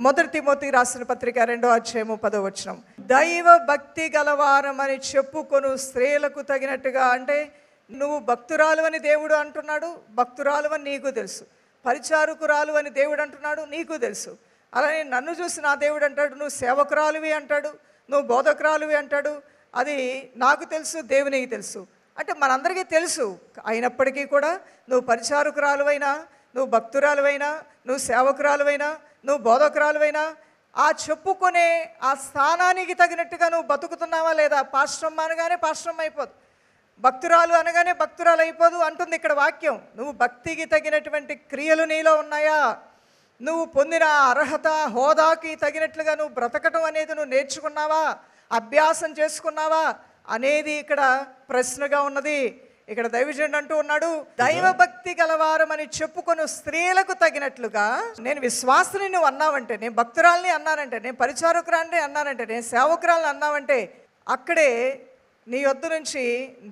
మొదటి తిమోతికి రాసిన పత్రిక 2వ అధ్యాయము 10వ వచనం. దైవ భక్తి గలవారమని చెప్పుకొను స్త్రీలకు తగినట్టుగా, అంటే నువ్వు భక్తురాలు అని దేవుడు అంటున్నాడు, భక్తురాలు అని నీకు తెలుసు. పరిచారకురాలు అని దేవుడు అంటున్నాడు, నీకు తెలుసు. అలానే నన్ను చూసి నా దేవుడు అంటాడు నువ్వు సేవకురాలువి అంటాడు, నువ్వు బోధకురాలువి అంటాడు. అది నాకు తెలుసు, దేవునికి తెలుసు. అంటే మనందరికీ తెలుసు. అయినప్పటికీ కూడా నువ్వు పరిచారకురాలువైనా, నువ్వు భక్తురాలువైనా, నువ్వు సేవకురాలువైనా, నువ్వు బోధకురాలువైనా ఆ చెప్పుకునే ఆ స్థానానికి తగినట్టుగా నువ్వు బతుకుతున్నావా లేదా? పాశ్రమ అనగానే పాశ్రమ అయిపోదు, భక్తురాలు అనగానే భక్తురాలు అయిపోదు అంటుంది ఇక్కడ వాక్యం. నువ్వు భక్తికి తగినటువంటి క్రియలు నీలో ఉన్నాయా? నువ్వు పొందిన అర్హత హోదాకి తగినట్లుగా నువ్వు బ్రతకటం అనేది నువ్వు నేర్చుకున్నావా, అభ్యాసం చేసుకున్నావా అనేది ఇక్కడ ప్రశ్నగా ఉన్నది. ఇక్కడ దైవజనుడు అంటూ ఉన్నాడు, దైవభక్తి గలవారమని చెప్పుకొను స్త్రీలకు తగినట్లుగా. నేను విశ్వాసిని నువ్వు అన్నావంటే, నేను భక్తురాలని అన్నానంటే, నేను పరిచారకురాలని అన్నానంటే, నేను సేవకురాలని అన్నావంటే, అక్కడే నీ యొద్ద నుంచి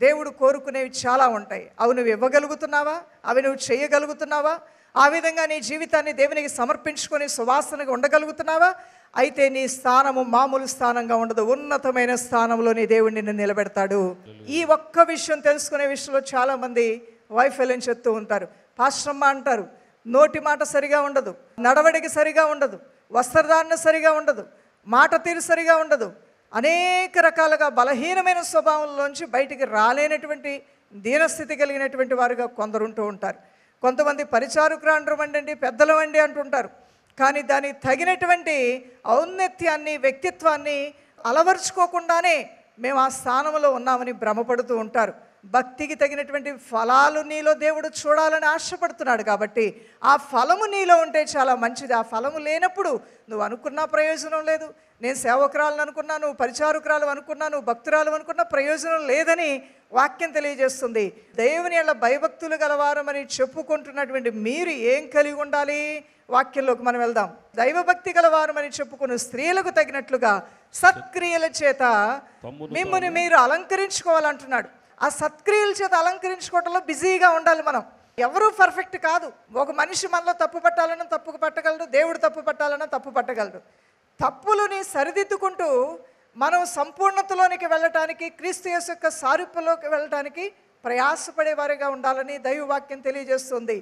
దేవుడు కోరుకునేవి చాలా ఉంటాయి. అవి నువ్వు ఇవ్వగలుగుతున్నావా? అవి నువ్వు చేయగలుగుతున్నావా? ఆ విధంగా నీ జీవితాన్ని దేవునికి సమర్పించుకొని సువాసనగా ఉండగలుగుతున్నావా? అయితే నీ స్థానము మామూలు స్థానంగా ఉండదు, ఉన్నతమైన స్థానంలో నీ దేవుడు నిన్ను నిలబెడతాడు. ఈ ఒక్క విషయం తెలుసుకునే విషయంలో చాలామంది వైఫల్యం చెప్తూ ఉంటారు. పాశ్రమ అంటారు, నోటి మాట సరిగా ఉండదు, నడవడిక సరిగా ఉండదు, వస్త్రధారణ సరిగా ఉండదు, మాట తీరు సరిగా ఉండదు. అనేక రకాలుగా బలహీనమైన స్వభావంలోంచి బయటికి రాలేనటువంటి దీనస్థితి కలిగినటువంటి వారుగా కొందరు ఉంటూ ఉంటారు. కొంతమంది పరిచారకురాండ్రు వండండి, పెద్దలు వండి అంటుంటారు. కానీ దానికి తగినటువంటి ఔన్నత్యాన్ని, వ్యక్తిత్వాన్ని అలవర్చుకోకుండానే మేము ఆ స్థానంలో ఉన్నామని భ్రమపడుతూ ఉంటారు. భక్తికి తగినటువంటి ఫలాలు నీలో దేవుడు చూడాలని ఆశపడుతున్నాడు. కాబట్టి ఆ ఫలము నీలో ఉంటే చాలా మంచిది. ఆ ఫలము లేనప్పుడు నువ్వు అనుకున్నా ప్రయోజనం లేదు. నేను సేవకురాలను అనుకున్నా, నువ్వు పరిచారకురాలు అనుకున్నా, నువ్వు భక్తురాలు అనుకున్నా ప్రయోజనం లేదని వాక్యం తెలియజేస్తుంది. దేవుని యెడల భయభక్తులు గలవారమని చెప్పుకుంటున్నటువంటి మీరు ఏం కలిగి ఉండాలి? వాక్యంలోకి మనం వెళ్దాం. దైవభక్తి గలవారమని చెప్పుకున్న స్త్రీలకు తగినట్లుగా సత్క్రియల చేత మిమ్మల్ని మీరు అలంకరించుకోవాలంటున్నాడు. ఆ సత్క్రియల చేత అలంకరించుకోవడంలో బిజీగా ఉండాలి. మనం ఎవరూ పర్ఫెక్ట్ కాదు. ఒక మనిషి మనలో తప్పు పట్టాలన్నా తప్పు పట్టగలడు, దేవుడు తప్పు పట్టాలన్నా తప్పు పట్టగలడు. తప్పులని సరిదిద్దుకుంటూ మనం సంపూర్ణతలోనికి వెళ్ళటానికి, క్రీస్తు యేసు యొక్క సారూప్యంలోకి వెళ్ళటానికి ప్రయాసపడేవారిగా ఉండాలని దైవవాక్యం తెలియజేస్తుంది.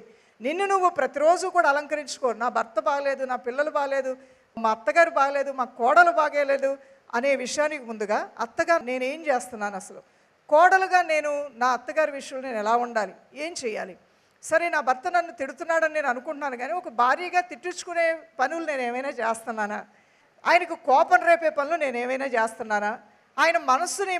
నిన్ను నువ్వు ప్రతిరోజు కూడా అలంకరించుకో. నా భర్త బాగలేదు, నా పిల్లలు బాగలేదు, మా అత్తగారు బాగలేదు, మా కోడలు బాగలేదు అనే విషయానికి ముందుగా అత్తగా నేనేం చేస్తున్నాను, అసలు కోడలుగా నేను నా అత్తగారి విషయంలో నేను ఎలా ఉండాలి, ఏం చేయాలి? సరే, నా భర్త నన్ను తిడుతున్నాడని నేను అనుకుంటున్నాను, కానీ ఒక భార్యగా తిట్టించుకునే పనులు నేను ఏమైనా చేస్తున్నానా? ఆయనకు కోపం రేపే పనులు నేను ఏమైనా చేస్తున్నానా? ఆయన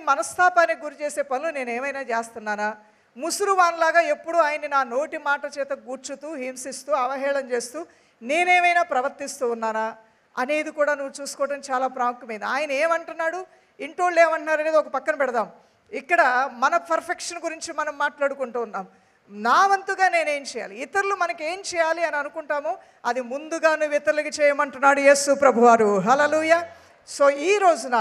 మనస్తాపానికి గురి చేసే పనులు నేను ఏమైనా చేస్తున్నానా? ముసురువాన్లాగా ఎప్పుడు ఆయన నా నోటి మాట చేత గూర్చుతూ, హింసిస్తూ, అవహేళన చేస్తూ నేనేమైనా ప్రవర్తిస్తూ ఉన్నానా అనేది కూడా నువ్వు చూసుకోవడం చాలా ప్రాముఖ్యమైనది. ఆయన ఏమంటున్నాడు, ఇంటోళ్ళు ఏమంటున్నారు అనేది ఒక పక్కన పెడదాం. ఇక్కడ మన పర్ఫెక్షన్ గురించి మనం మాట్లాడుకుంటూ ఉన్నాం. నా వంతుగా నేనేం చేయాలి, ఇతరులు మనకి ఏం చేయాలి అని అనుకుంటామో అది ముందుగా నువ్వు ఇతరులకి చేయమంటున్నాడు యేసు ప్రభువారు. హల్లెలూయా. సో ఈ రోజున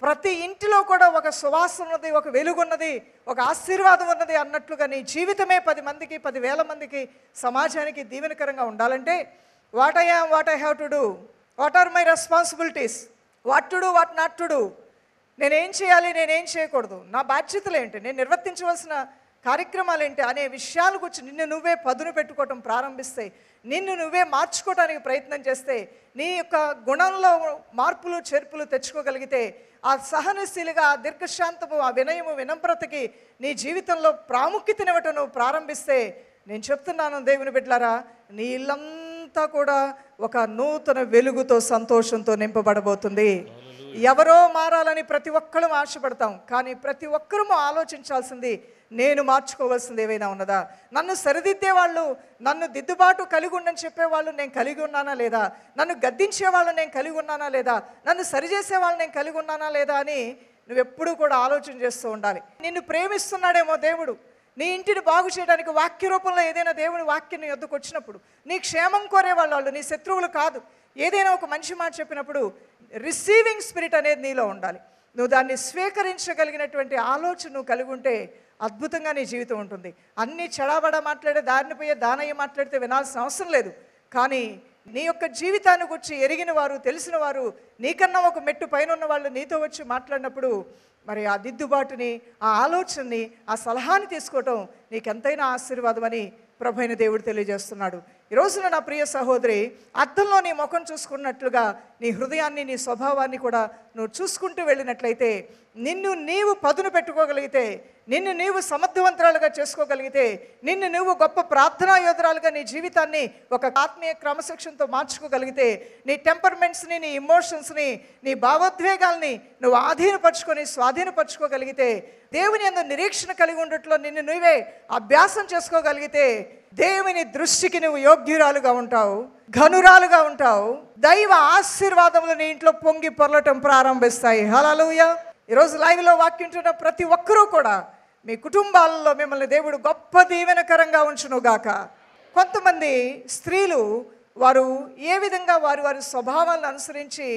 ప్రతి ఇంటిలో కూడా ఒక సువాసన ఉన్నది, ఒక వెలుగున్నది, ఒక ఆశీర్వాదం ఉన్నది అన్నట్లుగా నీ జీవితమే 10 మందికి, 10,000 మందికి, సమాజానికి దీవెనకరంగా ఉండాలంటే what I have to do, what are my responsibilities, what to do, what not to do, నేనేం చేయాలి, నేనేం చేయకూడదు, నా బాధ్యతలు ఏంటి, నేను నిర్వర్తించవలసిన కార్యక్రమాలు ఏంటి అనే విషయాల గురించి నిన్ను నువ్వే పదును పెట్టుకోవటం ప్రారంభిస్తే, నిన్ను నువ్వే మార్చుకోవడానికి ప్రయత్నం చేస్తే, నీ యొక్క గుణంలో మార్పులు చేర్పులు తెచ్చుకోగలిగితే, ఆ సహనశీలిగా, ఆ దీర్ఘశాంతము, ఆ వినయము, వినమ్రతకి నీ జీవితంలో ప్రాముఖ్యతనివ్వటం నువ్వు ప్రారంభిస్తే, నేను చెప్తున్నాను దేవుని బిడ్డలారా, నీ ఇల్లంతా కూడా ఒక నూతన వెలుగుతో, సంతోషంతో నింపబడబోతుంది. ఎవరో మారాలని ప్రతి ఒక్కరూ ఆశపడతాం, కానీ ప్రతి ఒక్కరూ ఆలోచించాల్సింది నేను మార్చుకోవాల్సింది ఏమైనా ఉన్నదా? నన్ను సరిదిద్దేవాళ్ళు, నన్ను దిద్దుబాటు కలిగి ఉండని చెప్పేవాళ్ళు నేను కలిగి ఉన్నానా లేదా? నన్ను గద్దించేవాళ్ళు నేను కలిగి ఉన్నానా లేదా? నన్ను సరిచేసేవాళ్ళు నేను కలిగి ఉన్నానా లేదా అని నువ్వెప్పుడూ కూడా ఆలోచన చేస్తూ ఉండాలి. నిన్ను ప్రేమిస్తున్నాడేమో దేవుడు, నీ ఇంటిని బాగు చేయడానికి వాక్య రూపంలో ఏదైనా దేవుని వాక్యం నీ వద్దకు వచ్చినప్పుడు, నీ క్షేమం కోరేవాళ్ళు, నీ శత్రువులు కాదు. ఏదైనా ఒక మంచి మాట చెప్పినప్పుడు రిసీవింగ్ స్పిరిట్ అనేది నీలో ఉండాలి. నువ్వు దాన్ని స్వీకరించగలిగినటువంటి ఆలోచన నువ్వు కలిగి ఉంటే అద్భుతంగా నీ జీవితం ఉంటుంది. అన్నీ చెడాబడా మాట్లాడే, దారిని పోయే దానయ్య మాట్లాడితే వినాల్సిన అవసరం లేదు. కానీ నీ యొక్క జీవితాన్ని గురించి ఎరిగిన వారు, తెలిసిన వారు, నీకన్నా ఒక మెట్టు పైన ఉన్న వాళ్ళు నీతో వచ్చి మాట్లాడినప్పుడు మరి ఆ దిద్దుబాటుని, ఆ ఆలోచనని, ఆ సలహాని తీసుకోవటం నీకెంతైనా ఆశీర్వాదమని ప్రభువైన దేవుడు తెలియజేస్తున్నాడు. ఈ రోజున నా ప్రియ సహోదరి, అద్దంలో నీ ముఖం చూసుకున్నట్లుగా నీ హృదయాన్ని, నీ స్వభావాన్ని కూడా నువ్వు చూసుకుంటూ వెళ్ళినట్లయితే, నిన్ను నీవు పదును పెట్టుకోగలిగితే, నిన్ను నీవు సమర్థవంతురాలుగా చేసుకోగలిగితే, నిన్ను నువ్వు గొప్ప ప్రార్థనా యోధురాలుగా నీ జీవితాన్ని ఒక ఆత్మీయ క్రమశిక్షణతో మార్చుకోగలిగితే, నీ టెంపర్మెంట్స్ని, నీ ఇమోషన్స్ని, నీ భావోద్వేగాల్ని నువ్వు ఆధీనపరుచుకొని స్వాధీనపరచుకోగలిగితే, దేవుని యందు నిరీక్షణ కలిగి ఉండట్లో నిన్ను నువ్వే అభ్యాసం చేసుకోగలిగితే, దేవుని దృష్టికి నువ్వు యోగ్యురాలుగా ఉంటావు, ఘనురాలుగా ఉంటావు. దైవ ఆశీర్వాదములు నీ ఇంట్లో పొంగి పొరలటం ప్రారంభిస్తాయి. హల్లెలూయా. ఈరోజు లైవ్లో వాక్యంటున్న ప్రతి ఒక్కరూ కూడా మీ కుటుంబాలలో మిమ్మల్ని దేవుడు గొప్ప దీవెనకరంగా ఉంచునుగాక. కొంతమంది స్త్రీలు వారు ఏ విధంగా వారి వారి స్వభావాలను అనుసరించి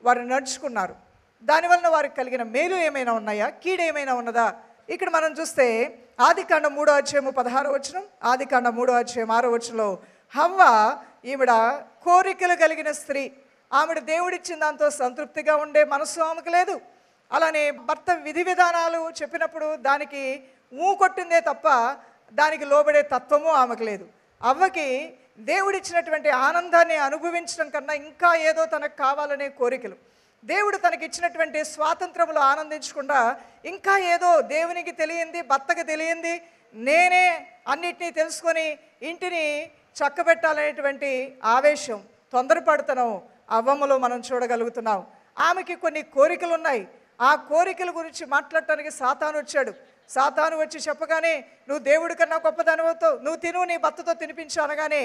వారు నడుచుకున్నారు, దానివల్ల వారికి కలిగిన మేలు ఏమైనా ఉన్నాయా, కీడు ఏమైనా ఉన్నదా? ఇక్కడ మనం చూస్తే ఆదికాండం 3వ అధ్యాయము 16వ వచనం, ఆదికాండం 3వ అధ్యాయం 6వ వచనంలో హవ్వ ఈవిడ కోరికలు కలిగిన స్త్రీ. ఆవిడ దేవుడిచ్చిన దాంతో సంతృప్తిగా ఉండే మనసు ఆమెకు లేదు. అలానే భర్త విధి విధానాలు చెప్పినప్పుడు దానికి కొట్టిందే తప్ప దానికి లోబడే తత్వము ఆమెకు లేదు. అవ్వకి దేవుడిచ్చినటువంటి ఆనందాన్ని అనుభవించడం కన్నా ఇంకా ఏదో తనకు కావాలనే కోరికలు. దేవుడు తనకిచ్చినటువంటి స్వాతంత్రములు ఆనందించకుండా ఇంకా ఏదో దేవునికి తెలియంది, భర్తకు తెలియంది, నేనే అన్నిటినీ తెలుసుకొని ఇంటిని చక్కబెట్టాలనేటువంటి ఆవేశం, తొందరపడుతున్నాం అవ్వమ్మలో మనం చూడగలుగుతున్నాం. ఆమెకి కొన్ని కోరికలు ఉన్నాయి. ఆ కోరికల గురించి మాట్లాడటానికి సాతాను వచ్చాడు. సాతాను వచ్చి చెప్పగానే నువ్వు దేవుడి కన్నా గొప్పదానివవుతావు, నువ్వు తిను, నీ భర్తతో తినిపించు అనగానే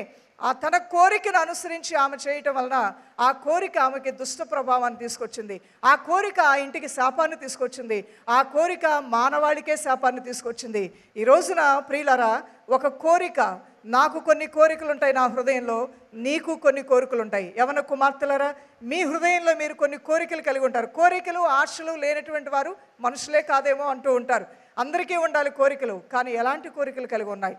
ఆ తన కోరికను అనుసరించి ఆమె చేయటం వలన ఆ కోరిక ఆమెకి దుష్ట ప్రభావాన్ని తీసుకొచ్చింది. ఆ కోరిక ఆ ఇంటికి శాపాన్ని తీసుకొచ్చింది. ఆ కోరిక మానవాళికే శాపాన్ని తీసుకొచ్చింది. ఈ రోజున ప్రియులారా, ఒక కోరిక, నాకు కొన్ని కోరికలు ఉంటాయి నా హృదయంలో, నీకు కొన్ని కోరికలు ఉంటాయి. యవన కుమార్తెలరా, మీ హృదయంలో మీరు కొన్ని కోరికలు కలిగి ఉంటారు. కోరికలు, ఆశలు లేనటువంటి వారు మనుషులే కాదేమో అంటూ ఉంటారు. అందరికీ ఉండాలి కోరికలు, కానీ ఎలాంటి కోరికలు కలిగి ఉన్నాయి?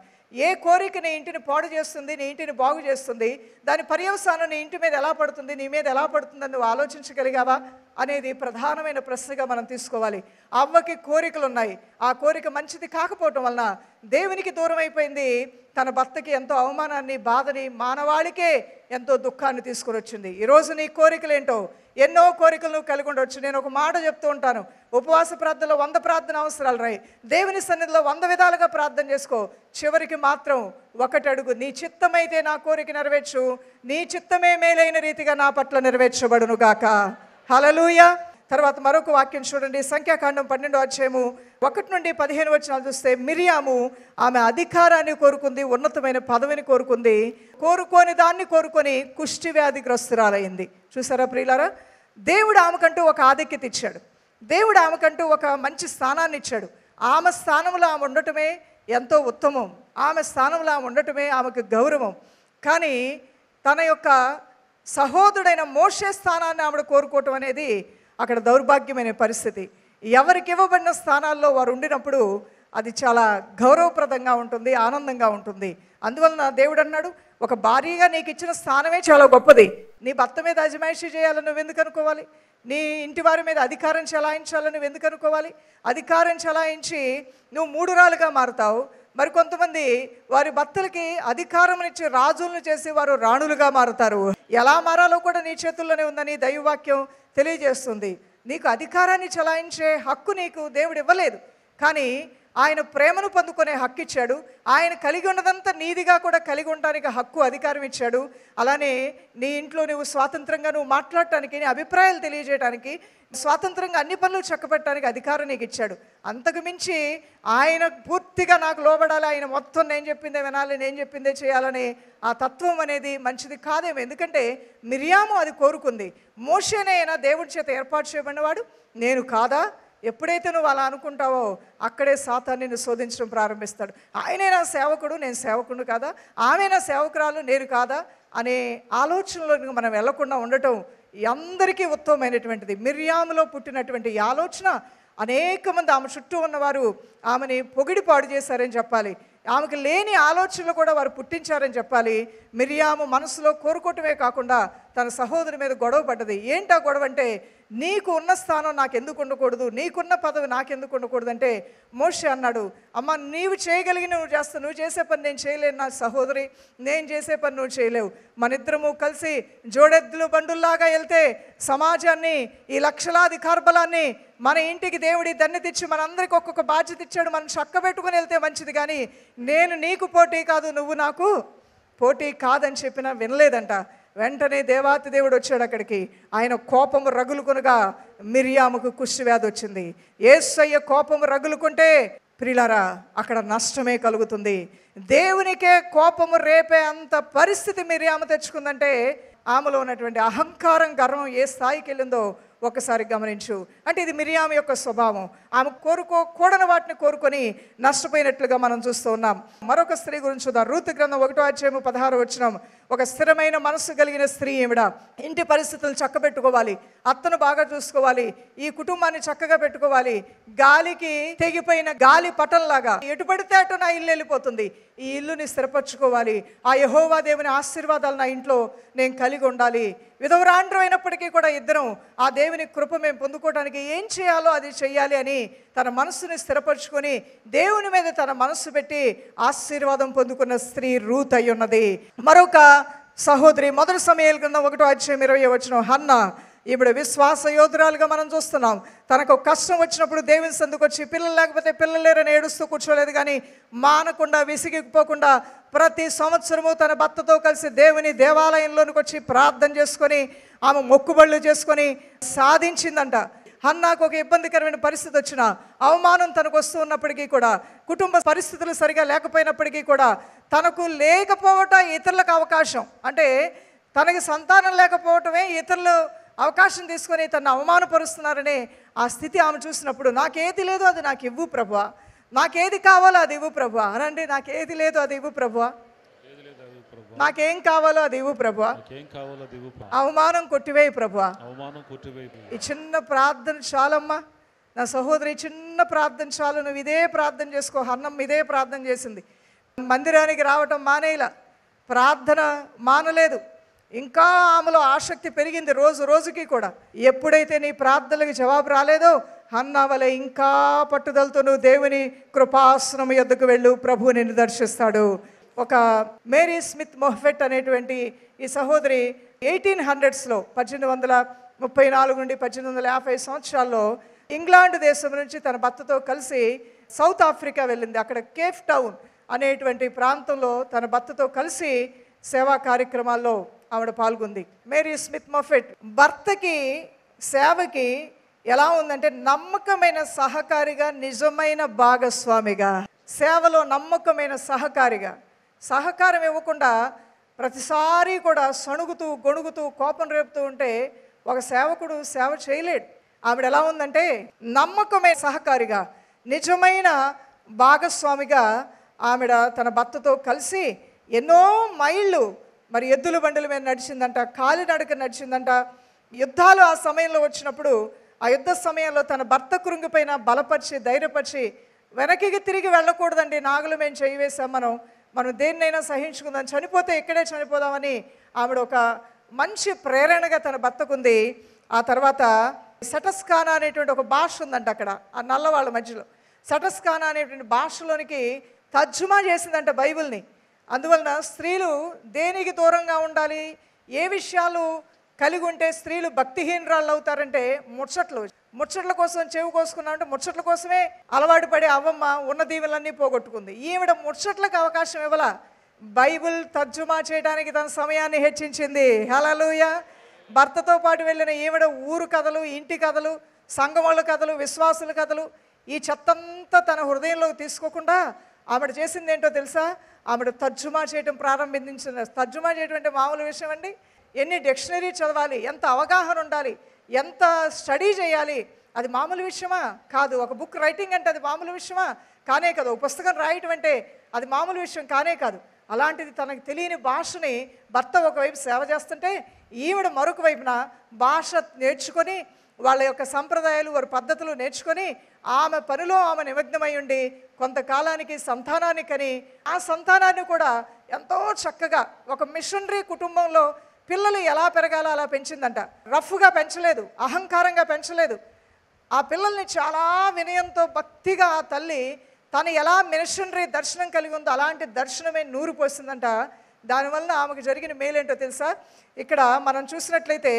ఏ కోరిక నీ ఇంటిని పాడు చేస్తుంది, నీ ఇంటిని బాగు చేస్తుంది, దాని పర్యవసానం నీ ఇంటి మీద ఎలా పడుతుంది, నీ మీద ఎలా పడుతుందని నువ్వు ఆలోచించగలిగావా అనేది ప్రధానమైన ప్రశ్నగా మనం తీసుకోవాలి. అవ్వకి కోరికలు ఉన్నాయి. ఆ కోరిక మంచిది కాకపోవటం వలన దేవునికి దూరం అయిపోయింది. తన భర్తకి ఎంతో అవమానాన్ని, బాధని, మానవాళికే ఎంతో దుఃఖాన్ని తీసుకుని వచ్చింది. ఈరోజు నీ కోరికలు ఏంటో, ఎన్నో కోరికలు నువ్వు కలిగి ఉండవచ్చు. నేను ఒక మాట చెప్తూ ఉంటాను, ఉపవాస ప్రార్థనలో 100 ప్రార్థన అవసరాలు రాయి, దేవుని సన్నిధిలో 100 విధాలుగా ప్రార్థన చేసుకో, చివరికి మాత్రం ఒకటి అడుగు, నీ చిత్తమైతే నా కోరిక నెరవేర్చు, నీ చిత్తమే మేలైన రీతిగా నా పట్ల నెరవేర్చబడును గాక. హల్లెలూయా. తర్వాత మరొక వాక్యం చూడండి, సంఖ్యాకాండం 12వ అధ్యాయము 1 నుండి 15 వచనాలు చూస్తే, మిరియాము ఆమె అధికారాన్ని కోరుకుంది, ఉన్నతమైన పదవిని కోరుకుంది, కోరుకోని దాన్ని కోరుకొని కుష్టి వ్యాధిగ్రస్తురాలైంది. చూసారా ప్రియులారా, దేవుడు ఆమెకంటూ ఒక ఆధిక్యత ఇచ్చాడు. దేవుడు ఆమెకంటూ ఒక మంచి స్థానాన్ని ఇచ్చాడు. ఆమె స్థానంలో ఆమె ఉండటమే ఎంతో ఉత్తమం. ఆమె స్థానంలో ఆమె ఉండటమే ఆమెకు గౌరవం. కానీ తన యొక్క సహోదరుడైన మోషే స్థానాన్ని ఆమె కోరుకోవటం అనేది అక్కడ దౌర్భాగ్యమైన పరిస్థితి. ఎవరికి ఇవ్వబడిన స్థానాల్లో వారు ఉండినప్పుడు అది చాలా గౌరవప్రదంగా ఉంటుంది, ఆనందంగా ఉంటుంది. అందువలన దేవుడు అన్నాడు, ఒక భార్యగా నీకు ఇచ్చిన స్థానమే చాలా గొప్పది. నీ భర్త మీద అజమాయిషీ చేయాలని నువ్వు ఎందుకు అనుకోవాలి? నీ ఇంటి వారి మీద అధికారం చెలాయించాలని నువ్వు ఎందుకు అనుకోవాలి? అధికారం చెలాయించి నువ్వు మూడురాలుగా మారుతావు. మరి కొంతమంది వారి భర్తలకి అధికారం ఇచ్చి రాజులను చేసి వారు రాణులుగా మారుతారు. ఎలా మారాలో కూడా నీ చేతుల్లోనే ఉందని దైవవాక్యం తెలియజేస్తుంది. నీకు అధికారాన్ని చెలాయించే హక్కు నీకు దేవుడు ఇవ్వలేదు, కానీ ఆయన ప్రేమను పొందుకునే హక్కు ఇచ్చాడు. ఆయన కలిగి ఉన్నదంతా నీదిగా కూడా కలిగి ఉండడానికి హక్కు, అధికారం ఇచ్చాడు. అలానే నీ ఇంట్లో నువ్వు స్వాతంత్రంగా నువ్వు మాట్లాడటానికి, నీ అభిప్రాయాలు తెలియజేయడానికి, స్వాతంత్రంగా అన్ని పనులు చక్కబెట్టడానికి అధికారం నీకు ఇచ్చాడు. అంతకు మించి ఆయన పూర్తిగా నాకు లోబడాలి, ఆయన మొత్తం నేను చెప్పిందే వినాలి, నేను చెప్పిందే చేయాలని ఆ తత్వం అనేది మంచిది కాదేమో. ఎందుకంటే మిరియాము అది కోరుకుంది. మోషేనే అయినా దేవుడి చేత ఏర్పాటు చేయబడినవాడు, నేను కాదా? ఎప్పుడైతే నువ్వు అలా అనుకుంటావో అక్కడే సాతాను నిన్ను శోధించడం ప్రారంభిస్తాడు. ఆయనే నా సేవకుడు, నేను సేవకుడు కాదా? ఆమె నా సేవకురాలు, నేను కాదా అనే ఆలోచనలో మనం వెళ్లకుండా ఉండటం అందరికీ ఉత్తమమైనటువంటిది. మిర్యాములో పుట్టినటువంటి ఈ ఆలోచన అనేక మంది ఆమె చుట్టూ ఉన్నవారు ఆమెని పొగిడి పాడు చేశారని చెప్పాలి. ఆమెకు లేని ఆలోచనలు కూడా వారు పుట్టించారని చెప్పాలి. మిరియాము మనసులో కోరుకోవటమే కాకుండా తన సహోదరి మీద గొడవ పడ్డది. ఏంటా గొడవ అంటే, నీకు ఉన్న స్థానం నాకు ఎందుకు ఉండకూడదు, నీకున్న పదవి నాకెందుకు ఉండకూడదు అంటే మోషే అన్నాడు, అమ్మ నీవు చేయగలిగి నువ్వు చేస్తావు, నువ్వు చేసే పని నేను చేయలేను నా సహోదరి, నేను చేసే పని నువ్వు చేయలేవు. మన ఇద్దరము కలిసి జోడెద్దులు బండుల్లాగా వెళ్తే సమాజాన్ని, ఈ లక్షలాది కార్బలాన్ని మన ఇంటికి దేవుడి దన్ని తెచ్చి మనందరికి ఒక్కొక్క బాధ్యత ఇచ్చాడు, మనం చక్క పెట్టుకుని వెళ్తే మంచిది. కానీ నేను నీకు పోటీ కాదు, నువ్వు నాకు పోటీ కాదని చెప్పినా వినలేదంట. వెంటనే దేవాతి దేవుడు వచ్చాడు అక్కడికి. ఆయన కోపము రగులుకొనగా మిరియాముకు కుష్ఠవ్యాధి వచ్చింది. యేసయ్య కోపము రగులుకుంటే ప్రియులారా అక్కడ నష్టమే కలుగుతుంది. దేవునికే కోపము రేపే అంత పరిస్థితి మిరియాము తెచ్చుకుందంటే ఆమెలో ఉన్నటువంటి అహంకారం, గర్వం ఏ స్థాయికి వెళ్ళిందో ఒక్కసారి గమనించు. అంటే ఇది మిరియాము యొక్క స్వభావం. ఆమె కోరుకోకూడని వాటిని కోరుకొని నష్టపోయినట్లుగా మనం చూస్తూ ఉన్నాం. మరొక స్త్రీ గురించి చూద్దాం. రూతు గ్రంథం 1:16 ఒక స్థిరమైన మనసు కలిగిన స్త్రీ ఈవిడ. ఇంటి పరిస్థితులు చక్కబెట్టుకోవాలి, అత్తను బాగా చూసుకోవాలి, ఈ కుటుంబాన్ని చక్కగా పెట్టుకోవాలి. గాలికి తెగిపోయిన గాలి పటంలాగా ఎటు పడితే అటు నా ఇల్లు వెళ్ళిపోతుంది, ఈ ఇల్లుని స్థిరపరచుకోవాలి. ఆ యెహోవా దేవుని ఆశీర్వాదాలు నా ఇంట్లో నేను కలిగి ఉండాలి. విధవరాండ్రు అయినప్పటికీ కూడా ఇద్దరం ఆ దేవుని కృప మేము పొందుకోవడానికి ఏం చేయాలో అది చెయ్యాలి అని తన మనస్సుని స్థిరపరచుకొని దేవుని మీద తన మనస్సు పెట్టి ఆశీర్వాదం పొందుకున్న స్త్రీ రూత్ అయి ఉన్నది. మరొక సహోదరి 1 సమూయేలు గ్రంథం 1:20 హన్నా. ఇప్పుడు విశ్వాస యోధురాలుగా మనం చూస్తున్నాం. తనకు కష్టం వచ్చినప్పుడు దేవుని సందుకు వచ్చి పిల్లలు లేకపోతే పిల్లలు లేరని ఏడుస్తూ కూర్చోలేదు, కానీ మానకుండా విసిగిపోకుండా ప్రతి సంవత్సరము తన భర్తతో కలిసి దేవుని దేవాలయంలోనికి వచ్చి ప్రార్థన చేసుకొని ఆమె మొక్కుబళ్ళు చేసుకొని సాధించిందంట. హన్నాకు ఒక ఇబ్బందికరమైన పరిస్థితి వచ్చిన, అవమానం తనకు వస్తూ ఉన్నప్పటికీ కూడా, కుటుంబ పరిస్థితులు సరిగా లేకపోయినప్పటికీ కూడా, తనకు లేకపోవటం ఇతరులకు అవకాశం, అంటే తనకి సంతానం లేకపోవటమే ఇతరులు అవకాశం తీసుకొని తను అవమానపరుస్తున్నారనే ఆ స్థితి ఆమె చూసినప్పుడు, నాకేది లేదో అది నాకు ఇవ్వు ప్రభువా, నాకేది కావాలో అది ఇవ్వు ప్రభువా అనండి. నాకేది లేదో అది ఇవ్వు ప్రభువా, నాకేం కావాలో అది ఇవ్వు ప్రభువా, అవమానం కొట్టివేయి ప్రభువా. ఈ చిన్న ప్రార్థన చాలమ్మా నా సహోదరి, చిన్న ప్రార్థన చాలు. నువ్వు ఇదే ప్రార్థన చేసుకో. హన్నం ఇదే ప్రార్థన చేసింది. మందిరానికి రావటం మానేలా, ప్రార్థన మానలేదు. ఇంకా ఆమెలో ఆసక్తి పెరిగింది రోజు రోజుకి కూడా. ఎప్పుడైతే నీ ప్రార్థనలకు జవాబు రాలేదో హన్నా వలె ఇంకా పట్టుదలతో నువ్వు దేవుని కృపాసనం యొద్దకు వెళ్ళు, ప్రభువు నిన్ను దర్శిస్తాడు. ఒక మేరీ స్మిత్ మొహఫెట్ అనేటువంటి ఈ సహోదరి 1800s 1834 నుండి 1850 సంవత్సరాల్లో ఇంగ్లాండ్ దేశం నుంచి తన భర్తతో కలిసి సౌత్ ఆఫ్రికా వెళ్ళింది. అక్కడ కేప్ టౌన్ అనేటువంటి ప్రాంతంలో తన భర్తతో కలిసి సేవా కార్యక్రమాల్లో ఆవిడ పాల్గొంది. మేరీ స్మిత్ మొఫెట్ భర్తకి సేవకి ఎలా ఉందంటే నమ్మకమైన సహకారిగా, నిజమైన భాగస్వామిగా, సేవలో నమ్మకమైన సహకారిగా. సహకారం ఇవ్వకుండా ప్రతిసారి కూడా సణుగుతూ గొణుగుతూ కోపం రేపుతూ ఉంటే ఒక సేవకుడు సేవ చేయలేడు. ఆవిడ ఎలా ఉందంటే నమ్మకమైన సహకారిగా, నిజమైన భాగస్వామిగా ఆవిడ తన భర్తతో కలిసి ఎన్నో మైళ్ళు మరి ఎద్దుల బండుల మీద నడిచిందంట, కాలినడక నడిచిందంట. యుద్ధాలు ఆ సమయంలో వచ్చినప్పుడు ఆ యుద్ధ సమయంలో తన భర్త కృంగిపైన బలపరిచి ధైర్యపరిచి వెనక్కి తిరిగి వెళ్ళకూడదండి, నాగులు మేము చేయి వేసాం, మనం దేన్నైనా సహించుకుందాం, చనిపోతే ఇక్కడే చనిపోదామని ఆవిడ ఒక మంచి ప్రేరణగా తన భర్తకుంది. ఆ తర్వాత సటస్కానా అనేటువంటి ఒక భాష ఉందంట అక్కడ ఆ నల్లవాళ్ళ మధ్యలో. సటస్కానా అనేటువంటి భాషలోనికి తర్జుమా చేసిందంట బైబిల్ని. అందువలన స్త్రీలు దేనికి దూరంగా ఉండాలి, ఏ విషయాలు కలిగి ఉంటే స్త్రీలు భక్తిహీనరాళ్ళు అవుతారంటే ముచ్చట్ల కోసం చెవి కోసుకున్నామంటే ముచ్చట్ల కోసమే అలవాటు పడే అవ్వమ్మ ఉన్న దీవెలన్నీ పోగొట్టుకుంది. ఈవిడ ముచ్చట్లకు అవకాశం ఇవ్వాల, బైబిల్ తర్జుమా చేయడానికి తన సమయాన్ని హెచ్చించింది. హల్లెలూయా. భర్తతో పాటు వెళ్ళిన ఈవిడ ఊరు కథలు, ఇంటి కథలు, సంఘముల కథలు, విశ్వాసుల కథలు, ఈ చెత్తంతా తన హృదయంలోకి తీసుకోకుండా ఆవిడ చేసింది ఏంటో తెలుసా? ఆవిడ తర్జుమా చేయడం ప్రారంభించింది. తర్జుమా చేయడం అంటే మామూలు విషయం అండి. ఎన్ని డిక్షనరీ చదవాలి, ఎంత అవగాహన ఉండాలి, ఎంత స్టడీ చేయాలి, అది మామూలు విషయమా? కాదు. ఒక బుక్ రైటింగ్ అంటే అది మామూలు విషయమా? కానే కాదు. ఒక పుస్తకం రాయటం అంటే అది మామూలు విషయం కానే కాదు. అలాంటిది తనకు తెలియని భాషని భర్త ఒకవైపు సేవ చేస్తుంటే ఈవిడ మరొక వైపున భాష నేర్చుకొని వాళ్ళ యొక్క సంప్రదాయాలు వారి పద్ధతులు నేర్చుకొని ఆమె పనిలో ఆమె నిమగ్నమై ఉండి కొంతకాలానికి సంతానాన్ని కని ఆ సంతానాన్ని కూడా ఎంతో చక్కగా ఒక మిషనరీ కుటుంబంలో పిల్లలు ఎలా పెరగాలో అలా పెంచిందంట. రఫ్గా పెంచలేదు, అహంకారంగా పెంచలేదు. ఆ పిల్లల్ని చాలా వినయంతో భక్తిగా ఆ తల్లి తను ఎలా మిషనరీ దర్శనం కలిగి ఉందో అలాంటి దర్శనమే నూరు పోసిందంట. దానివల్ల ఆమెకు జరిగిన మేలేంటో తెలుసా? ఇక్కడ మనం చూసినట్లయితే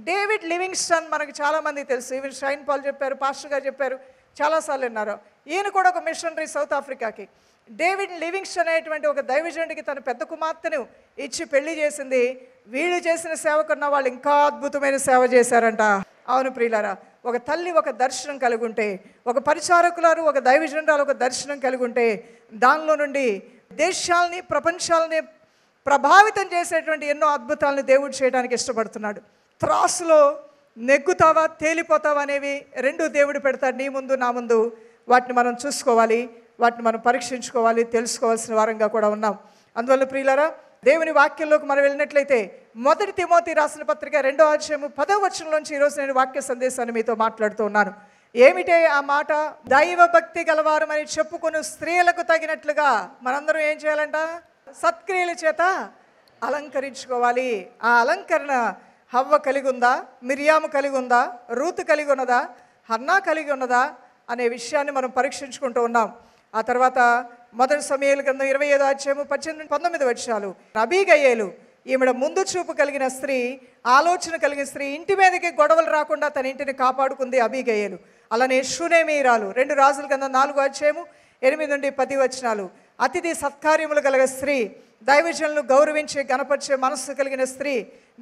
డేవిడ్ లివింగ్స్టన్ మనకు చాలామంది తెలుసు. ఈవెన్ షైన్ పాల్ చెప్పారు, పాస్టర్ గారు చెప్పారు, చాలాసార్లు విన్నారు. ఈయన కూడా ఒక మిషనరీ సౌత్ ఆఫ్రికాకి. డేవిడ్ లివింగ్స్టన్ అనేటువంటి ఒక దైవజనుడికి తన పెద్ద కుమార్తెను ఇచ్చి పెళ్లి చేసింది. వీళ్ళు చేసిన సేవ కన్నా వాళ్ళు ఇంకా అద్భుతమైన సేవ చేశారంట. అవును ప్రియులారా, ఒక తల్లి ఒక దర్శనం కలిగి ఉంటే, ఒక పరిచారకులారు ఒక దైవజనురాలు ఒక దర్శనం కలిగి ఉంటే దానిలో నుండి దేశాలని ప్రపంచాలని ప్రభావితం చేసేటువంటి ఎన్నో అద్భుతాలను దేవుడు చేయడానికి ఇష్టపడుతున్నాడు. త్రాసులో నెగ్గుతావా తేలిపోతావా అనేవి రెండు దేవుడు పెడతాడు నీ ముందు నా ముందు. వాటిని మనం చూసుకోవాలి, వాటిని మనం పరీక్షించుకోవాలి, తెలుసుకోవాల్సిన వారంగా కూడా ఉన్నాం. అందువల్ల ప్రియులారా, దేవుని వాక్యంలోకి మనం వెళ్ళినట్లయితే 1 తిమోతి రాసిన పత్రిక 2వ అధ్యాయము 10వ వచనంలోంచి ఈరోజు నేను వాక్య సందేశాన్ని మీతో మాట్లాడుతూ ఉన్నాను. ఏమిటే ఆ మాట? దైవ భక్తి గలవారమని చెప్పుకుని స్త్రీలకు తగినట్లుగా మనందరం ఏం చేయాలంట? సత్క్రియల చేత అలంకరించుకోవాలి. ఆ అలంకరణ హవ్వ కలిగి ఉందా, మిరియాము కలిగి ఉందా, రూతు కలిగి ఉన్నదా, హన్నా కలిగి ఉన్నదా అనే విషయాన్ని మనం పరీక్షించుకుంటూ ఉన్నాం. ఆ తర్వాత 1 సమూయేలు గ్రంథం 25వ అధ్యాయము 18-19 వచనాలు. అబీగయేలు ఈమెడ ముందు చూపు కలిగిన స్త్రీ, ఆలోచన కలిగిన స్త్రీ, ఇంటి మీదకి గొడవలు రాకుండా తన ఇంటిని కాపాడుకుంది అబీగయేలు. అలానే షూనేమీరాలు 2 రాజుల గ్రంథం 4వ అధ్యాయము 8-10 వచనాలు. అతిథి సత్కార్యములు కలిగిన స్త్రీ, దైవజనులను గౌరవించే గణపరిచే మనస్సు కలిగిన స్త్రీ,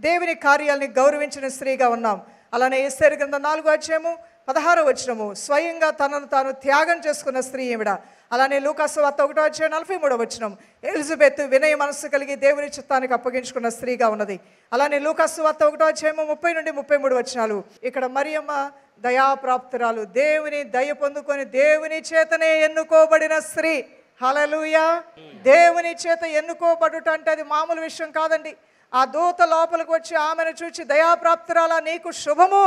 దేవుని కార్యాలని గౌరవించిన స్త్రీగా ఉన్నాం. అలానే ఎస్తేరు గ్రంథం 4వ అధ్యాయము 16వ వచనము, స్వయంగా తనను తాను త్యాగం చేసుకున్న స్త్రీ ఈవిడ. అలానే లూకాసు వార్త 1వ అధ్యాయం 43వ వచనం, ఎలిజబెత్ వినయ మనస్సు కలిగి దేవుని చిత్తానికి అప్పగించుకున్న స్త్రీగా ఉన్నది. అలానే లూకాసు వార్త 1వ అధ్యాయము 30-33 వచనాలు. ఇక్కడ మరియమ్మ దయాప్రాప్తురాలు, దేవుని దయ పొందుకొని దేవుని చేతనే ఎన్నుకోబడిన స్త్రీ. హల్లెలూయా! దేవుని చేత ఎన్నుకోబడుట అంటే అది మామూలు విషయం కాదండి. ఆ దూత లోపలికి వచ్చి ఆమెను చూచి దయాప్రాప్తురాలా, నీకు శుభము,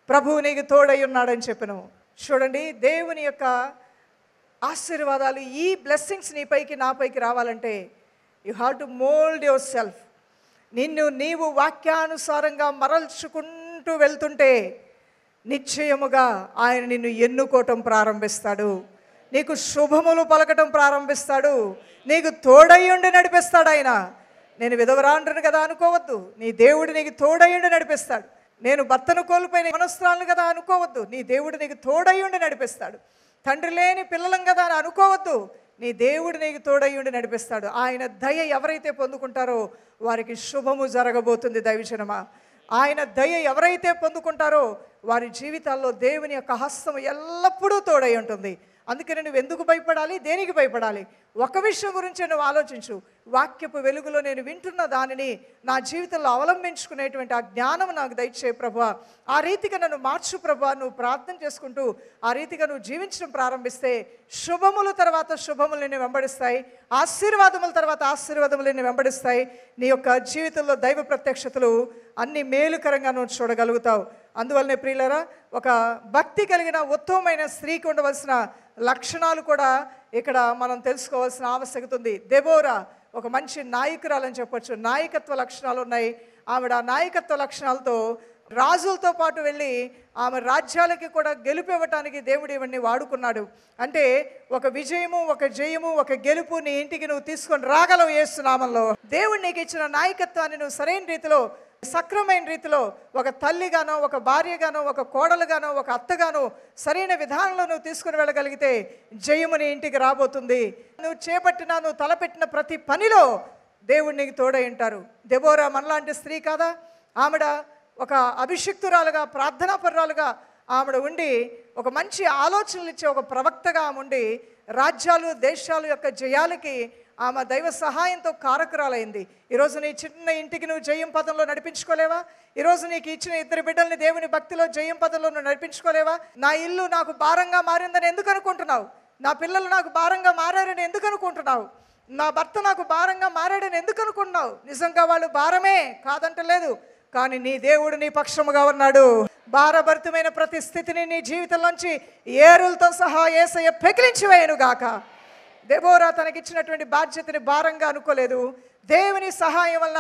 ప్రభువు నీకు తోడై ఉన్నాడని చెప్పను. చూడండి, దేవుని యొక్క ఆశీర్వాదాలు, ఈ బ్లెస్సింగ్స్ నీ పైకి నా పైకి రావాలంటే you have to mould your self. నిన్ను నీవు వాక్యానుసారంగా మరల్చుకుంటూ వెళ్తుంటే నిశ్చయముగా ఆయన నిన్ను ఎన్నుకోవటం ప్రారంభిస్తాడు, నీకు శుభములు పలకటం ప్రారంభిస్తాడు, నీకు తోడయ్యుండి నడిపిస్తాడు. ఆయన నేను విధవరాండ్రను కదా అనుకోవద్దు, నీ దేవుడు నీకు తోడయ్యుండి నడిపిస్తాడు. నేను భర్తను కోల్పోయిన మనస్త్రాలను కదా అనుకోవద్దు, నీ దేవుడు నీకు తోడయ్యుండి నడిపిస్తాడు. తండ్రి లేని పిల్లలం కదా అని అనుకోవద్దు, నీ దేవుడు నీకు తోడయ్యుండి నడిపిస్తాడు. ఆయన దయ ఎవరైతే పొందుకుంటారో వారికి శుభము జరగబోతుంది. దైవజనమా, ఆయన దయ ఎవరైతే పొందుకుంటారో వారి జీవితాల్లో దేవుని యొక్క హస్తం ఎల్లప్పుడూ తోడై ఉంటుంది. అందుకని నువ్వు ఎందుకు భయపడాలి, దేనికి భయపడాలి? ఒక విషయం గురించి నువ్వు ఆలోచించు. వాక్యపు వెలుగులో నేను వింటున్న దానిని నా జీవితంలో అవలంబించుకునేటువంటి ఆ జ్ఞానం నాకు దయచే ప్రభువా, ఆ రీతిగా నన్ను మార్చు ప్రభువా. నువ్వు ప్రార్థన చేసుకుంటూ ఆ రీతిగా నువ్వు జీవించడం ప్రారంభిస్తే శుభముల తర్వాత శుభములు నిన్ను వెంబడిస్తాయి, ఆశీర్వాదముల తర్వాత ఆశీర్వాదములు నిన్ను వెంబడిస్తాయి. నీ యొక్క జీవితంలో దైవ ప్రత్యక్షతలు అన్ని మేలుకరంగా నువ్వు చూడగలుగుతావు. అందువల్లనే ప్రియులారా, ఒక భక్తి కలిగిన ఉత్తమమైన స్త్రీకి ఉండవలసిన లక్షణాలు కూడా ఇక్కడ మనం తెలుసుకోవాల్సిన ఆవశ్యకత ఉంది. దెబోరా ఒక మంచి నాయకురాలని చెప్పొచ్చు. నాయకత్వ లక్షణాలు ఉన్నాయి. ఆవిడ నాయకత్వ లక్షణాలతో రాజులతో పాటు వెళ్ళి ఆమె రాజ్యాలకి కూడా గెలుపివ్వటానికి దేవుడు ఇవన్నీ వాడుకున్నాడు. అంటే ఒక విజయము, ఒక జయము, ఒక గెలుపు నీ ఇంటికి నువ్వు తీసుకొని రాగలవు యేసు నామములో. దేవుడు నీకు ఇచ్చిన నాయకత్వాన్ని నువ్వు సరైన రీతిలో, సక్రమైన రీతిలో ఒక తల్లిగానో, ఒక భార్యగానో, ఒక కోడలుగానో, ఒక అత్తగానో సరైన విధానంలో నువ్వు తీసుకుని వెళ్ళగలిగితే జయము నీ ఇంటికి రాబోతుంది. నువ్వు చేపట్టిన, నువ్వు తలపెట్టిన ప్రతి పనిలో దేవుడు నీకు తోడై ఉంటారు. దెబోరా మనలాంటి స్త్రీ కాదా? ఆవిడ ఒక అభిషిక్తురాలుగా, ప్రార్థనాపరురాలుగా ఆవిడ ఉండి ఒక మంచి ఆలోచనలు ఇచ్చే ఒక ప్రవక్తగా ఆమె ఉండి రాజ్యాలు, దేశాల యొక్క జయాలకి ఆమె దైవ సహాయంతో కారకురాలైంది. ఈరోజు నీ చిన్న ఇంటికి నువ్వు జయం పదంలో నడిపించుకోలేవా? ఈరోజు నీకు ఇచ్చిన 2 బిడ్డల్ని దేవుని భక్తిలో జయం పదంలో నువ్వు నడిపించుకోలేవా? నా ఇల్లు నాకు భారంగా మారిందని ఎందుకు అనుకుంటున్నావు? నా పిల్లలు నాకు భారంగా మారారని ఎందుకు అనుకుంటున్నావు? నా భర్త నాకు భారంగా మారాడని ఎందుకు అనుకున్నావు? నిజంగా వాళ్ళు భారమే, కాదంటలేదు. కానీ నీ దేవుడు నీ పక్షముగా ఉన్నాడు. భారభరితమైన ప్రతి స్థితిని నీ జీవితంలోంచి ఏరులతో సహా యేసయ్య పెకిలించి వేయనుగాక. దెబోరా తనకిచ్చినటువంటి బాధ్యతని భారంగా అనుకోలేదు. దేవుని సహాయం వల్ల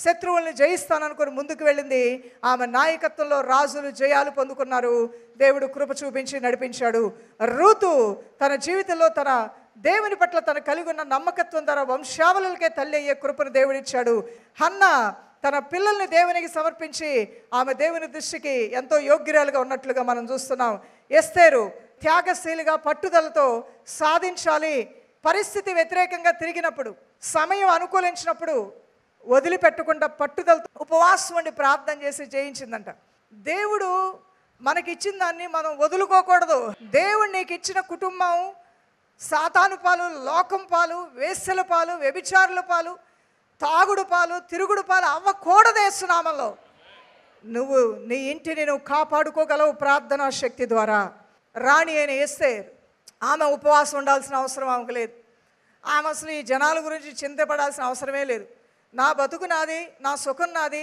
శత్రువుల్ని జయిస్తాననుకుని ముందుకు వెళ్ళింది. ఆమె నాయకత్వంలో రాజులు జయాలు పొందుకున్నారు. దేవుడు కృప చూపించి నడిపించాడు. రూతు తన జీవితంలో తన దేవుని పట్ల తను కలిగి ఉన్న నమ్మకత్వం ద్వారా వంశావళులకే తల్లి అయ్యే కృపను దేవుడిచ్చాడు. హన్నా తన పిల్లల్ని దేవునికి సమర్పించి ఆమె దేవుని దృష్టికి ఎంతో యోగ్యురాలుగా ఉన్నట్లుగా మనం చూస్తున్నాం. ఎస్తేరు త్యాగశీలిగా పట్టుదలతో సాధించాలి. పరిస్థితి వ్యతిరేకంగా తిరిగినప్పుడు, సమయం అనుకూలించినప్పుడు వదిలిపెట్టకుండా పట్టుదలతో ఉపవాసం ఉండి ప్రార్థన చేసి జయించిందంట. దేవుడు మనకిచ్చిన దాన్ని మనం వదులుకోకూడదు. దేవుడు నీకు ఇచ్చిన కుటుంబం సాతాను పాలు, లోకం పాలు, వేశ్యల పాలు, వ్యభిచారుల పాలు, తాగుడు పాలు, తిరుగుడు పాలు అవ్వకూడదు. యేసునామములో నువ్వు నీ ఇంటిని నువ్వు కాపాడుకోగలవు ప్రార్థనా శక్తి ద్వారా. రాణి అయిన ఎస్తేర్ ఆమె ఉపవాసం ఉండాల్సిన అవసరం ఆమెకు లేదు. ఆమె అసలు ఈ జనాల గురించి చింతపడాల్సిన అవసరమే లేదు. నా బతుకు నాది, నా సుఖం నాది,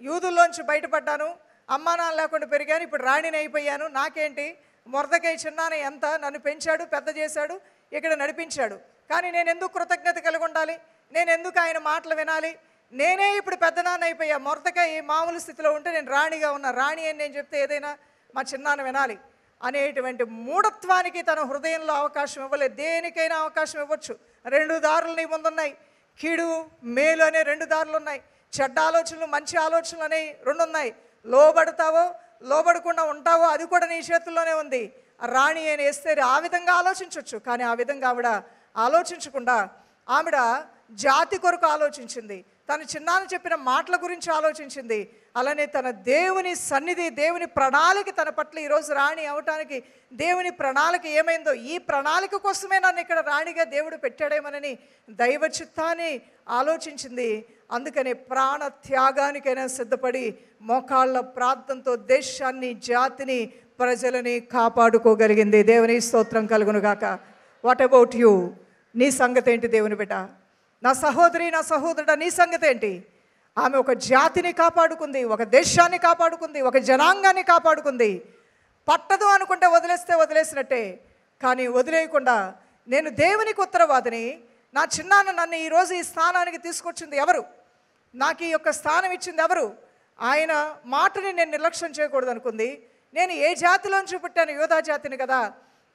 యూదుల్లోంచి బయటపడ్డాను, అమ్మా నాన్న లేకుండా పెరిగాను, ఇప్పుడు రాణిని అయిపోయాను, నాకేంటి? మొర్దకై చిన్నాన ఎంత నన్ను పెంచాడు, పెద్ద చేశాడు, ఇక్కడ నడిపించాడు, కానీ నేను ఎందుకు కృతజ్ఞత కలిగి ఉండాలి? నేను ఎందుకు ఆయన మాటలు వినాలి? నేనే ఇప్పుడు పెద్దనాన్న అయిపోయా. మొర్దకై మామూలు స్థితిలో ఉంటే నేను రాణిగా ఉన్నా, రాణి అని నేను చెప్తే ఏదైనా మా చిన్నాన్న వినాలి అనేటువంటి మూఢత్వానికి తన హృదయంలో అవకాశం ఇవ్వలేదు. దేనికైనా అవకాశం ఇవ్వచ్చు. 2 దారులు నీ ముందున్నాయి. కీడు మేలు అనే 2 దారులు ఉన్నాయి. చెడ్డ ఆలోచనలు, మంచి ఆలోచనలు అనే 2 ఉన్నాయి. లోబడతావో లోబడకుండా ఉంటావో అది కూడా నీ చేతుల్లోనే ఉంది. రాణి అయిన ఎస్తేరు ఆ విధంగా ఆలోచించవచ్చు, కానీ ఆ విధంగా ఆవిడ ఆలోచించకుండా ఆవిడ జాతి కొరకు ఆలోచించింది. తన చిన్నాన్న చెప్పిన మాటల గురించి ఆలోచించింది. అలానే తన దేవుని సన్నిధి, దేవుని ప్రణాళిక తన పట్ల ఈరోజు రాణి అవటానికి దేవుని ప్రణాళిక ఏమైందో, ఈ ప్రణాళిక కోసమే నన్ను ఇక్కడ రాణిగా దేవుడు పెట్టాడేమనని దైవ చిత్తాన్ని ఆలోచించింది. అందుకనే ప్రాణ త్యాగానికైనా సిద్ధపడి మోకాళ్ళ ప్రార్థనతో దేశాన్ని, జాతిని, ప్రజలని కాపాడుకోగలిగింది. దేవుని స్తోత్రం కలుగునుగాక. What about you? నీ సంగతి ఏంటి దేవుని బిడ్డ? నా సహోదరి, నా సహోదరుడా, నీ సంగతి ఏంటి? ఆమె ఒక జాతిని కాపాడుకుంది, ఒక దేశాన్ని కాపాడుకుంది, ఒక జనాంగాన్ని కాపాడుకుంది. పట్టదు అనుకుంటే వదిలేస్తే వదిలేసినట్టే, కానీ వదిలేయకుండా నేను దేవునికి ఉత్తరవాదిని, నా చిన్నాన్న నన్ను ఈరోజు ఈ స్థానానికి తీసుకొచ్చింది ఎవరు? నాకు ఈ యొక్క స్థానం ఇచ్చింది ఎవరు? ఆయన మాటని నేను నిర్లక్ష్యం చేయకూడదు అనుకుంది. నేను ఏ జాతిలోంచి పుట్టాను? యోధా జాతిని కదా,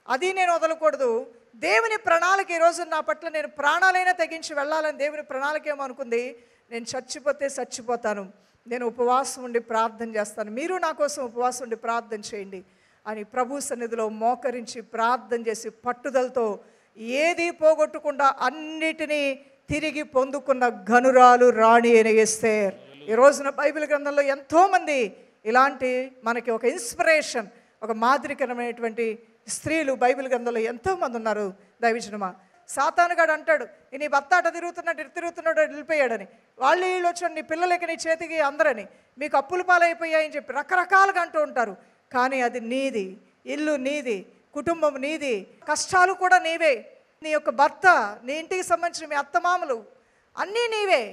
అది నేను వదలకూడదు. దేవుని ప్రణాళిక ఈరోజు నా పట్ల నేను ప్రాణాలైనా తెగించి వెళ్ళాలని దేవుని ప్రణాళిక ఏమో అనుకుంది. నేను చచ్చిపోతే చచ్చిపోతాను, నేను ఉపవాసం ఉండి ప్రార్థన చేస్తాను, మీరు నా కోసం ఉపవాసం ఉండి ప్రార్థన చేయండి అని ప్రభు సన్నిధిలో మోకరించి ప్రార్థన చేసి పట్టుదలతో ఏది పోగొట్టకుండా అన్నిటినీ తిరిగి పొందుకున్న ఘనురాలు రాణి అయిన ఎస్తేర్. ఈ రోజున బైబిల్ గ్రంథంలో ఎంతోమంది ఇలాంటి మనకి ఒక ఇన్స్పిరేషన్, ఒక మాదిరికరమైనటువంటి స్త్రీలు బైబిల్ గ్రంథంలో ఎంతోమంది ఉన్నారు. దైవజనమా, సాతానుగాడు అంటాడు నీ భర్త అట తిరుగుతున్నాడు వెళ్ళిపోయాడని, వాళ్ళు వీళ్ళు వచ్చాడు, నీ పిల్లలకి నీ చేతికి అందరని, మీకు అప్పుల పాలైపోయాయని చెప్పి రకరకాలుగా అంటూ ఉంటారు. కానీ అది నీది, ఇల్లు నీది, కుటుంబం నీది, కష్టాలు కూడా నీవే, నీ యొక్క భర్త, నీ ఇంటికి సంబంధించిన మీ అత్తమామలు అన్నీ నీవే.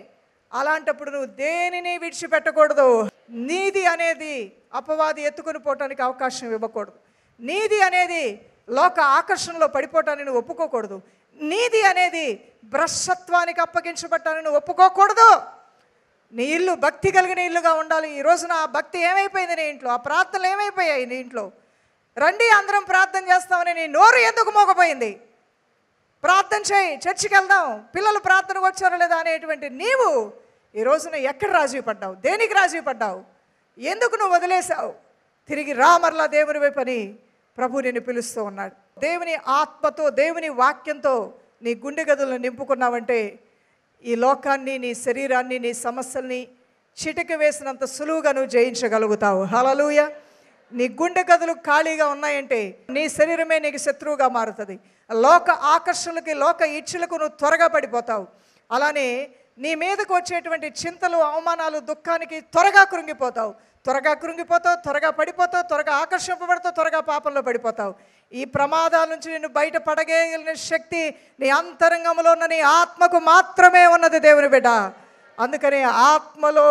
అలాంటప్పుడు నువ్వు దేనిని విడిచిపెట్టకూడదు. నీది అనేది అపవాది ఎత్తుకొని పోవటానికి అవకాశం ఇవ్వకూడదు. నీది అనేది లోక ఆకర్షణలో పడిపోవటాన్ని నువ్వు ఒప్పుకోకూడదు. నీది అనేది భ్రష్టత్వానికి అప్పగించబట్టాన్ని నువ్వు ఒప్పుకోకూడదు. నీ ఇల్లు భక్తి కలిగిన ఇల్లుగా ఉండాలి. ఈ రోజున ఆ భక్తి ఏమైపోయింది నీ ఇంట్లో? ఆ ప్రార్థనలు ఏమైపోయాయి నీ ఇంట్లో? రండి అందరం ప్రార్థన చేస్తామని నీ నోరు ఎందుకు మోగపోయింది? ప్రార్థన చేయి, చర్చికి వెళ్దాం, పిల్లలు ప్రార్థనకు వచ్చారో లేదా అనేటువంటి నీవు ఈ రోజున ఎక్కడ రాజీ పడ్డావు? దేనికి రాజీ పడ్డావు? ఎందుకు నువ్వు వదిలేసావు? తిరిగి రా మరలా దేవుని వైపు అని ప్రభు నిన్ను పిలుస్తూ ఉన్నాడు. దేవుని ఆత్మతో, దేవుని వాక్యంతో నీ గుండె గదులను నింపుకున్నావంటే ఈ లోకాన్ని, నీ శరీరాన్ని, నీ సమస్యల్ని చిటిక వేసినంత సులువుగా నువ్వు జయించగలుగుతావు. హల్లెలూయా. నీ గుండె గదులు ఖాళీగా ఉన్నాయంటే నీ శరీరమే నీకు శత్రువుగా మారుతుంది. లోక ఆకర్షణలకి, లోక ఇచ్ఛలకు నువ్వు త్వరగా పడిపోతావు. అలానే నీ మీదకు వచ్చేటువంటి చింతలు, అవమానాలు, దుఃఖానికి త్వరగా కృంగిపోతావు. త్వరగా కృంగిపోతావు, త్వరగా పడిపోతావు, త్వరగా ఆకర్షింపబడతావు, త్వరగా పాపంలో పడిపోతావు. ఈ ప్రమాదాల నుంచి నిన్ను బయట పడగలిగిన శక్తి నీ అంతరంగంలో ఉన్న నీ ఆత్మకు మాత్రమే ఉన్నది దేవుని బిడ్డ. అందుకని ఆత్మలో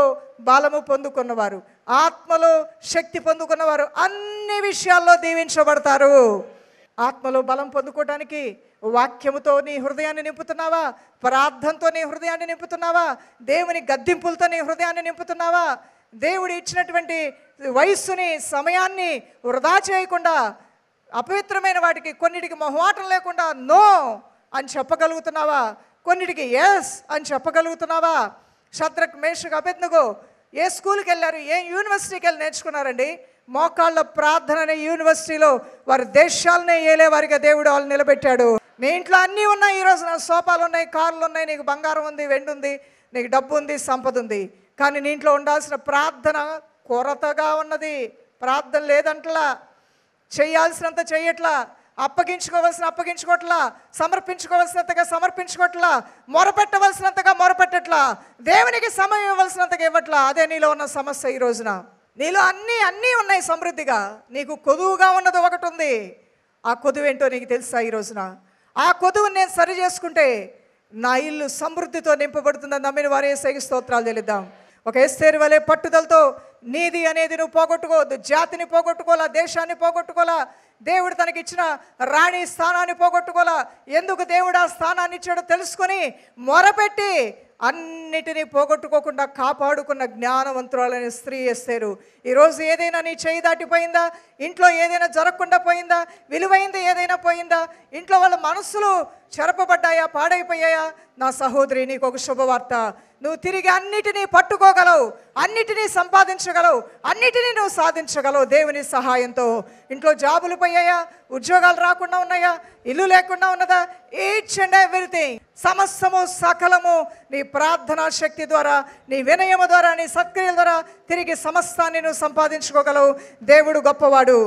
బలము పొందుకున్నవారు, ఆత్మలో శక్తి పొందుకున్నవారు అన్ని విషయాల్లో దీవించబడతారు. ఆత్మలో బలం పొందుకోవడానికి వాక్యముతో నీ హృదయాన్ని నింపుతున్నావా? ప్రార్థనతో నీ హృదయాన్ని నింపుతున్నావా? దేవుని గద్దింపులతో నీ హృదయాన్ని నింపుతున్నావా? దేవుడు ఇచ్చినటువంటి వయస్సుని, సమయాన్ని వృధా చేయకుండా, అపవిత్రమైన వాటికి కొన్నిటికి మొహమాటం లేకుండా నో అని చెప్పగలుగుతున్నావా? కొన్నిటికి ఎస్ అని చెప్పగలుగుతున్నావా? శద్రక్, మేషక్, అబేద్నెగో ఏ స్కూల్కి వెళ్ళారు? ఏ యూనివర్సిటీకి వెళ్ళి నేర్చుకున్నారండి? మోకాళ్ళ ప్రార్థన అనే యూనివర్సిటీలో వారి దేశాలనే ఏలేవారిగా దేవుడు వాళ్ళు నిలబెట్టాడు. నీ ఇంట్లో అన్నీ ఉన్నాయి. ఈరోజు నా సోఫాలు ఉన్నాయి, కార్లు ఉన్నాయి, నీకు బంగారం ఉంది, వెండి ఉంది, నీకు డబ్బు ఉంది, సంపద ఉంది. కానీ నీ ఇంట్లో ఉండాల్సిన ప్రార్థన కొరతగా ఉన్నది. ప్రార్థన లేదంటలా, చేయాల్సినంత చేయట్లా, అప్పగించుకోవట్లా, సమర్పించుకోవాల్సినంతగా సమర్పించుకోవట్లా, మొరపెట్టవలసినంతగా మొరపెట్టట్లా, దేవునికి సమయం ఇవ్వాల్సినంతగా ఇవ్వట్లా. అదే నీలో ఉన్న సమస్య. ఈ రోజున నీలో అన్నీ ఉన్నాయి సమృద్ధిగా, నీకు కొదువుగా ఉన్నది ఒకటి ఉంది. ఆ కొదువు ఏంటో నీకు తెలుసా? ఈ రోజున ఆ కొదువుని నేను సరి చేసుకుంటే నా ఇల్లు సమృద్ధితో నింపబడుతుందని నమ్మిన వారు యేసయ్యకి స్తోత్రాలు చెల్లిద్దాం. ఒక ఎస్తేరు వలె పట్టుదలతో నీది అనేది నువ్వు పోగొట్టుకోవద్దు. జాతిని పోగొట్టుకోవాలా, దేశాన్ని పోగొట్టుకోవాలా, దేవుడు తనకి ఇచ్చిన రాణి స్థానాన్ని పోగొట్టుకోవాలా. ఎందుకు దేవుడు ఆ స్థానాన్ని ఇచ్చాడో తెలుసుకొని మొరపెట్టి అన్నిటినీ పోగొట్టుకోకుండా కాపాడుకున్న జ్ఞానవంతురాలైన స్త్రీ ఎస్తేరు. ఈరోజు ఏదైనా నీ చేయి దాటిపోయిందా? ఇంట్లో ఏదైనా జరగకుండా పోయిందా? విలువైంది ఏదైనా పోయిందా? ఇంట్లో వాళ్ళ మనస్సులు చెరపబడ్డాయా, పాడైపోయాయా? నా సహోదరి, నీకు ఒక శుభవార్త. నువ్వు తిరిగి అన్నిటినీ పట్టుకోగలవు, అన్నిటినీ సంపాదించగలవు, అన్నిటినీ నువ్వు సాధించగలవు దేవుని సహాయంతో. ఇంట్లో జాబులు పోయాయా? ఉద్యోగాలు రాకుండా ఉన్నాయా? ఇల్లు లేకుండా ఉన్నదా? ఈచ్ అండ్ ఎవ్రీథింగ్, సమస్తము సకలము నీ ప్రార్థనా శక్తి ద్వారా, నీ వినయము ద్వారా, నీ సత్క్రియల ద్వారా తిరిగి సమస్తాన్ని నువ్వు సంపాదించుకోగలవు. దేవుడు గొప్పవాడు.